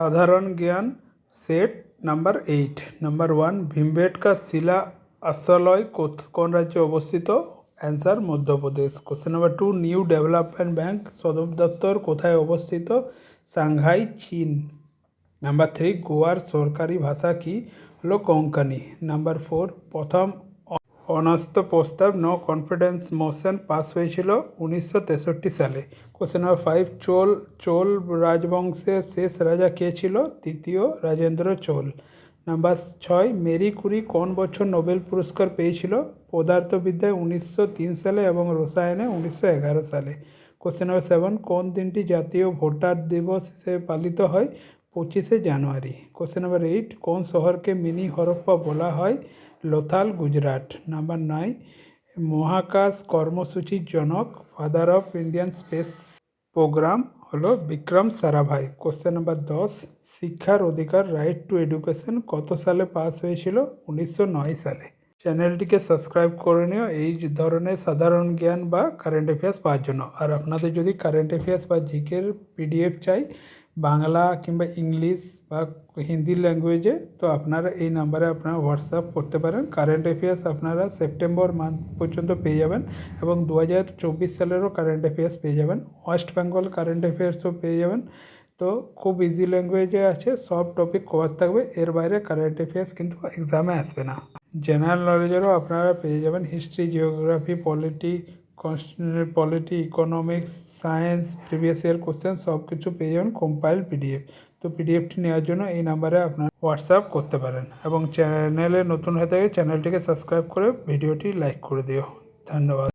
साधारण ज्ञान set number 8। Number 1, Bhimbetka शिला आश्रय कौन राज्य अवस्थित? Answer Madhya Pradesh. Question number 2, new development bank सदर दफ्तर कोथाय अवस्थित? सांघाई चीन। नंबर 3, गोवार सरकारी भाषा की हलो कोंकणी। नंबर 4, प्रथम অনাস্থ প্রস্তাব নো কনফিডেন্স মোশন পাস হয়েছিল 1963 সালে। কোশ্চেন নাম্বার 5, চোল রাজবংশের শেষ রাজা কে ছিল? তৃতীয় Rajendra Chola. Number 6, Marie Curie কোন বছর নোবেল পুরস্কার পেয়েছিল? পদার্থবিদ্যায় 1903 সালে এবং রসায়নে 1911 সালে। কোশ্চেন নাম্বার 7, কোন দিনটি জাতীয় ভোটার দিবস হিসেবে পালিত হয়? 25শে জানুয়ারি। কোশ্চেন নাম্বার 8, কোন শহরকে মিনি হরপ্পা বলা হয়? লোথাল, গুজরাট। নাম্বার 9, মহাকাশ কর্মসূচির জনক father of Indian space programme হলো বিক্রম সারাভাই। কোশ্চেন নাম্বার 10, শিক্ষার অধিকার রাইট টু এডুকেশন কত সালে পাস হয়েছিল? 1909 সালে। চ্যানেলটিকে সাবস্ক্রাইব করে নিও এই ধরনের সাধারণ জ্ঞান বা কারেন্ট অ্যাফেয়ার্স পাওয়ার জন্য। আর আপনাদের যদি কারেন্ট অ্যাফেয়ার্স বা জিকের পিডিএফ চাই বাংলা কিংবা ইংলিশ বা হিন্দি ল্যাঙ্গুয়েজে, তো আপনারা এই নাম্বারে আপনারা হোয়াটসঅ্যাপ করতে পারেন। কারেন্ট অ্যাফেয়ার্স আপনারা সেপ্টেম্বর মান্থ পর্যন্ত পেয়ে যাবেন এবং 2024 সালেরও কারেন্ট অ্যাফেয়ার্স পেয়ে যাবেন। ওয়েস্ট বেঙ্গল কারেন্ট অ্যাফেয়ার্সও পেয়ে যাবেন। তো খুব ইজি ল্যাঙ্গুয়েজে আছে, সব টপিক কভার থাকবে, এর বাইরে কারেন্ট অ্যাফেয়ার্স কিন্তু এক্সামে আসবে না। জেনারেল নলেজেরও আপনারা পেয়ে যাবেন, history, geography, polity, economics, science, previous year question সব কিছু পেয়ে যাবেন কম্পাইল পিডিএফ। তো পিডিএফটি নেওয়ার জন্য এই নাম্বারে আপনারা হোয়াটসঅ্যাপ করতে পারেন এবং চ্যানেলে নতুন হয়ে থাকে চ্যানেলটিকে সাবস্ক্রাইব করে ভিডিওটি লাইক করে দিও। ধন্যবাদ।